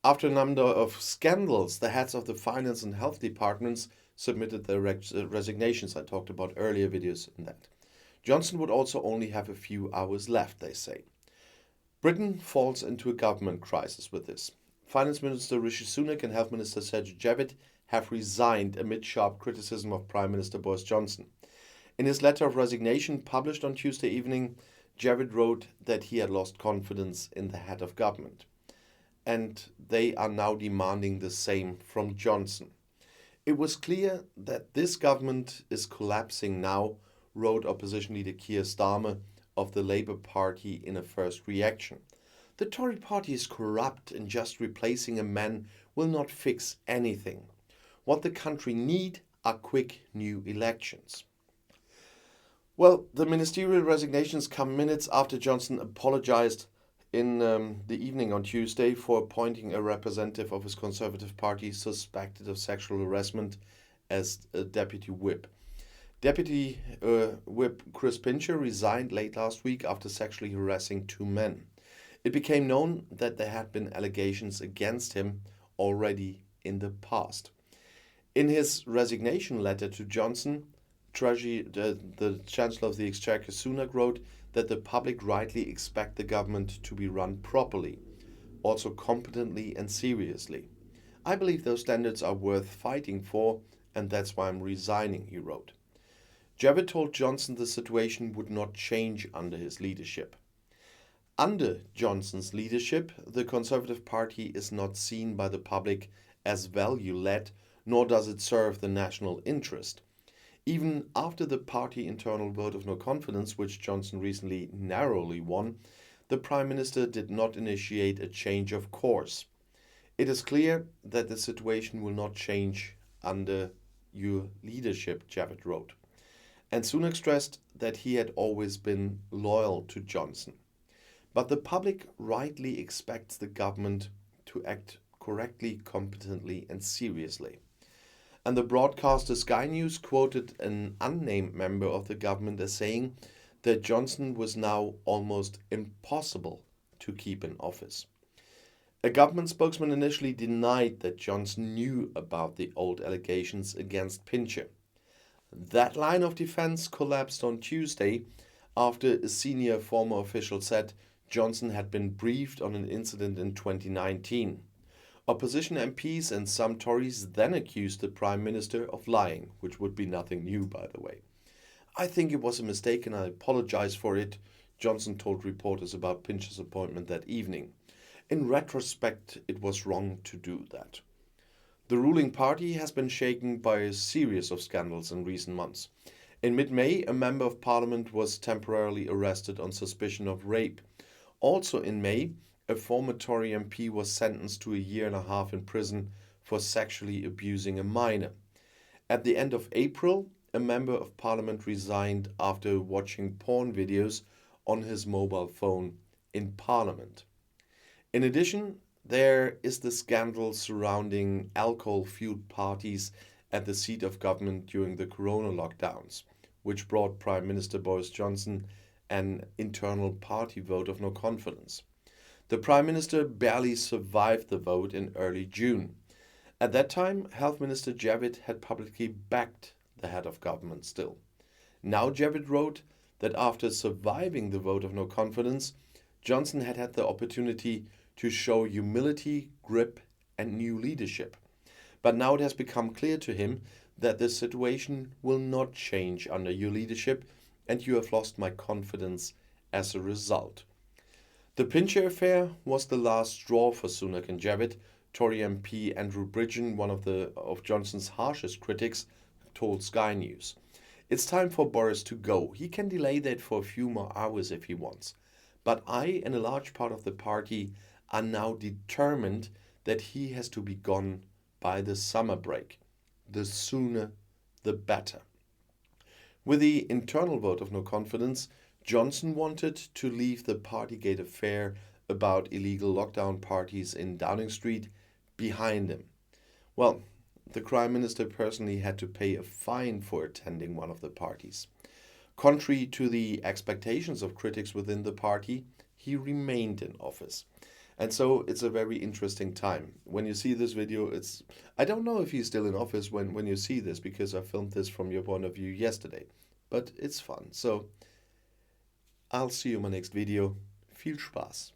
After a number of scandals, the heads of the finance and health departments submitted their resignations. I talked about earlier videos in that. Johnson would also only have a few hours left, they say. Britain falls into a government crisis with this. Finance Minister Rishi Sunak and Health Minister Sajid Javid have resigned amid sharp criticism of Prime Minister Boris Johnson. In his letter of resignation published on Tuesday evening, Javid wrote that he had lost confidence in the head of government. And they are now demanding the same from Johnson. It was clear that this government is collapsing now, wrote opposition leader Keir Starmer of the Labour Party in a first reaction. The Tory party is corrupt and just replacing a man will not fix anything. What the country need are quick new elections. Well, the ministerial resignations come minutes after Johnson apologized in the evening on Tuesday for appointing a representative of his Conservative Party suspected of sexual harassment as a deputy whip. Deputy Whip Chris Pincher resigned late last week after sexually harassing two men. It became known that there had been allegations against him already in the past. In his resignation letter to Johnson, the Chancellor of the Exchequer Sunak wrote that the public rightly expect the government to be run properly, also competently and seriously. I believe those standards are worth fighting for, and that's why I'm resigning, he wrote. Javid told Johnson the situation would not change under his leadership. Under Johnson's leadership, the Conservative Party is not seen by the public as value-led, nor does it serve the national interest. Even after the party internal vote of no confidence, which Johnson recently narrowly won, the Prime Minister did not initiate a change of course. It is clear that the situation will not change under your leadership, Javid wrote. And Sunak stressed that he had always been loyal to Johnson. But the public rightly expects the government to act correctly, competently and seriously. And the broadcaster Sky News quoted an unnamed member of the government as saying that Johnson was now almost impossible to keep in office. A government spokesman initially denied that Johnson knew about the old allegations against Pincher. That line of defense collapsed on Tuesday after a senior former official said Johnson had been briefed on an incident in 2019. Opposition MPs and some Tories then accused the Prime Minister of lying, which would be nothing new, by the way. I think it was a mistake and I apologize for it, Johnson told reporters about Pincher's appointment that evening. In retrospect, it was wrong to do that. The ruling party has been shaken by a series of scandals in recent months. In mid-May, a member of parliament was temporarily arrested on suspicion of rape. Also in May, a former Tory MP was sentenced to a year and a half in prison for sexually abusing a minor. At the end of April, a member of parliament resigned after watching porn videos on his mobile phone in parliament. In addition, there is the scandal surrounding alcohol-fueled parties at the seat of government during the corona lockdowns, which brought Prime Minister Boris Johnson an internal party vote of no confidence. The Prime Minister barely survived the vote in early June. At that time, Health Minister Javid had publicly backed the head of government still. Now Javid wrote that after surviving the vote of no confidence, Johnson had had the opportunity to show humility, grip and new leadership. But now it has become clear to him that the situation will not change under your leadership and you have lost my confidence as a result. The Pincher affair was the last straw for Sunak and Javid. Tory MP Andrew Bridgen, one of Johnson's harshest critics, told Sky News. It's time for Boris to go. He can delay that for a few more hours if he wants. But I and a large part of the party are now determined that he has to be gone by the summer break. The sooner, the better. With the internal vote of no confidence, Johnson wanted to leave the Partygate affair about illegal lockdown parties in Downing Street behind him. Well, the Prime Minister personally had to pay a fine for attending one of the parties. Contrary to the expectations of critics within the party, he remained in office. And so it's a very interesting time. When you see this video, I don't know if he's still in office when you see this, because I filmed this from your point of view yesterday. But it's fun. So I'll see you in my next video. Viel Spaß.